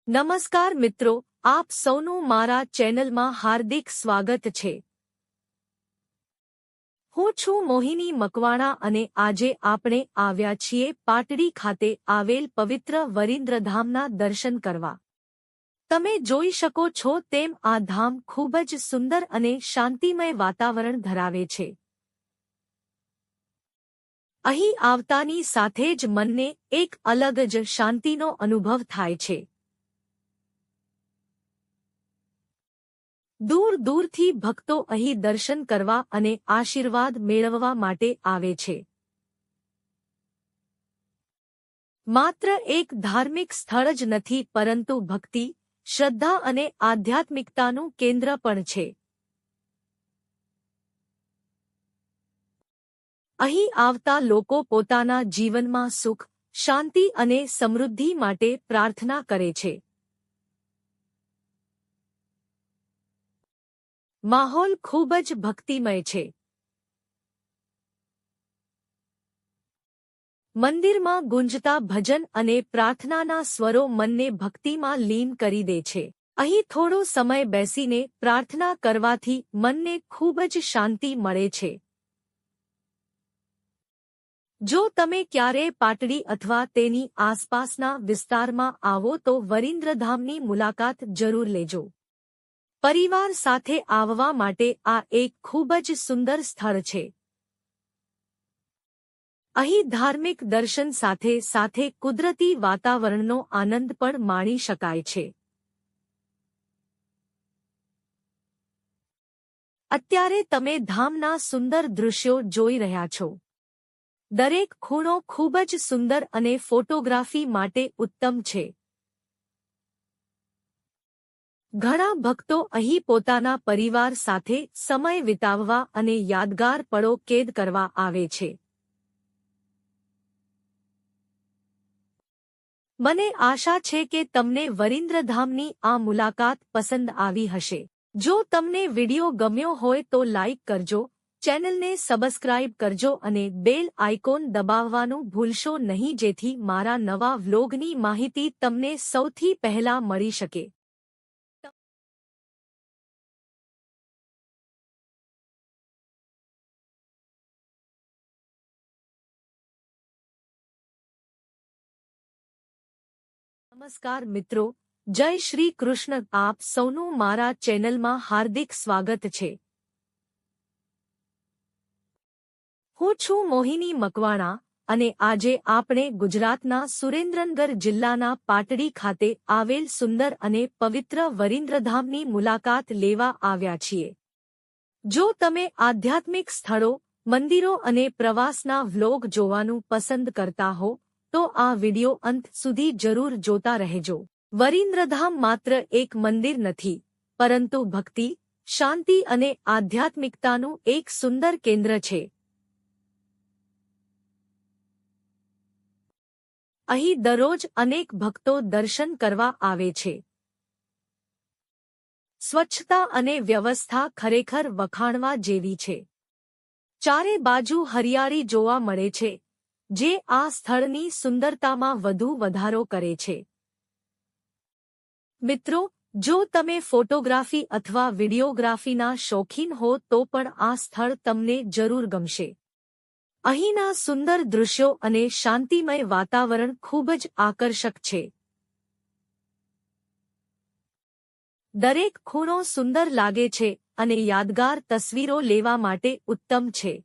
નમસ્કાર મિત્રો, આપ સૌનું મારા ચેનલમાં હાર્દિક સ્વાગત છે। હું છું મોહિની મકવાણા અને આજે આપણે આવ્યા છીએ પાટડી ખાતે આવેલ પવિત્ર વરિન્દ્રધામના દર્શન કરવા। તમે જોઈ શકો છો તેમ આ ધામ ખૂબ જ સુંદર અને શાંતિમય વાતાવરણ ધરાવે છે। અહીં આવતાની સાથે જ મનને એક અલગ જ શાંતિનો અનુભવ થાય છે। दूर दूरथी भक्तो अहीं दर्शन करवा अने आशीर्वाद मेळववा माटे आवे छे। मात्र एक धार्मिक स्थळ ज नथी परंतु भक्ति, श्रद्धा अने आध्यात्मिकतानुं केंद्र पण छे। अहीं आवता लोको पोताना जीवनमां सुख, शांति अने समृद्धि माटे प्रार्थना करे छे। माहौल खूब ज भक्तिमय छे। मंदिरमां गुंजता भजन अने प्रार्थनाना स्वरो मनने भक्तिमां लीन करी दे छे। अहीं थोड़ो समय बेसीने प्रार्थना करवाथी मनने खूब ज शांति मळे छे। जो तमे क्यारे पाटडी अथवा तेनी आसपासना विस्तारमां आवो तो वरिंद्रधामनी मुलाकात जरूर लेजो। परिवार साथे आववा माटे आ एक खूब ज सुंदर स्थळ छे। અહીં धार्मिक दर्शन साथे साथे कुदरती वातावरणनो आनंद पण माणी शकाय छे। અત્યારે તમે ધામના સુંદર દૃશ્યો જોઈ રહ્યા છો। દરેક ખૂણો ખૂબ જ સુંદર અને ફોટોગ્રાફી માટે ઉત્તમ છે। ઘણા ભક્તો અહીં પોતાના પરિવાર સાથે સમય વિતાવવા અને યાદગાર પળો કેદ કરવા આવે છે। મને આશા છે કે તમને વરિન્દ્રધામની આ મુલાકાત પસંદ આવી હશે। જો તમને વિડિયો ગમ્યો હોય તો લાઇક કરજો, ચેનલને સબસ્ક્રાઇબ કરજો અને બેલ આઇકોન દબાવવાનું ભૂલશો નહીં જેથી મારા નવા વ્લોગની માહિતી તમને સૌથી પહેલા મળી શકે। नमस्कार मित्रों, जय श्री कृष्ण। आप सौनु मारा चैनल में हार्दिक स्वागत छे। हूँ छू मोहिनी मकवाणा अने आजे आपणे गुजरातना सुरेन्द्रनगर जिल्लाना पाटडी खाते आवेल सुंदर अने पवित्र वरिंद्रधामनी मुलाकात लेवा आव्या छीए। जो तमे आध्यात्मिक स्थळो, मंदिरो अने प्रवासना व्लोग जोवानुं पसंद करता हो तो आ विडियो अंत सुधी जरूर जोता रहेजो। वरिंद्रधाम मात्र एक मंदिर नथी परंतु भक्ति, शांति अने आध्यात्मिकतानुं एक सुंदर केंद्र छे। અહીં દરરોજ અનેક ભક્તો દર્શન કરવા આવે છે। સ્વચ્છતા અને વ્યવસ્થા ખરેખર વખાણવા જેવી છે। ચારે બાજુ હરિયાળી જોવા મળે છે, જે આ સ્થળની સુંદરતામાં વધુ વધારો કરે છે। મિત્રો, જો તમે ફોટોગ્રાફી અથવા વિડિયોગ્રાફીના શોખીન હો તો પણ આ સ્થળ તમને જરૂર ગમશે। અહીંના સુંદર દૃશ્યો અને શાંતિમય વાતાવરણ ખૂબ જ આકર્ષક છે। દરેક ખૂણો સુંદર લાગે છે અને યાદગાર તસવીરો લેવા માટે ઉત્તમ છે।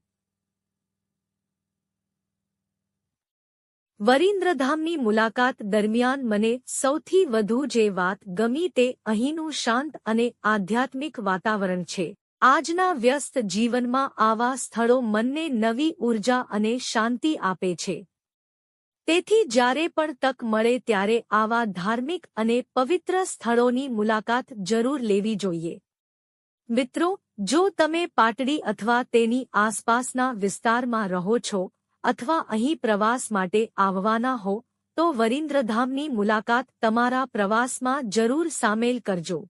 વરિન્દ્રધામની મુલાકાત દરમિયાન મને સૌથી વધુ જે વાત ગમી તે અહીંનું શાંત અને આધ્યાત્મિક વાતાવરણ છે। આજના વ્યસ્ત જીવનમાં આવા સ્થળો મનને નવી ઊર્જા અને શાંતિ આપે છે। તેથી જ્યારે પણ તક મળે ત્યારે આવા ધાર્મિક અને પવિત્ર સ્થળોની મુલાકાત જરૂર લેવી જોઈએ। મિત્રો, જો તમે પાટડી અથવા તેની આસપાસના વિસ્તારમાં રહો છો અથવા અહીં પ્રવાસ માટે આવવાના હો તો વરિન્દ્રધામની મુલાકાત તમારા પ્રવાસમાં જરૂર સામેલ કરજો।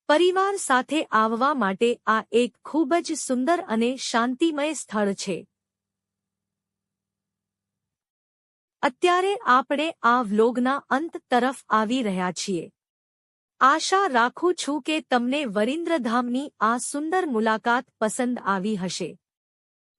પરિવાર સાથે આવવા માટે આ એક ખૂબ જ સુંદર અને શાંતિમય સ્થળ છે। અત્યારે આપણે આ વ્લોગના અંત તરફ આવી રહ્યા છીએ. આશા રાખું છું કે તમને વરિન્દ્રધામની આ સુંદર મુલાકાત પસંદ આવી હશે.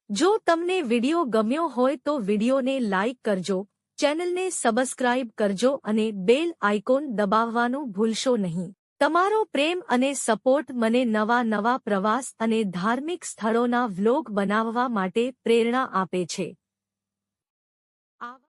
જો તમને વિડિયો ગમ્યો હોય તો વિડિયોને લાઇક કરજો, ચેનલને સબસ્ક્રાઇબ કરજો અને બેલ આઇકોન દબાવવાનું ભૂલશો નહીં. તમારો પ્રેમ અને સપોર્ટ મને નવા પ્રવાસ અને ધાર્મિક સ્થળોના વ્લોગ બનાવવા માટે પ્રેરણા આપે છે.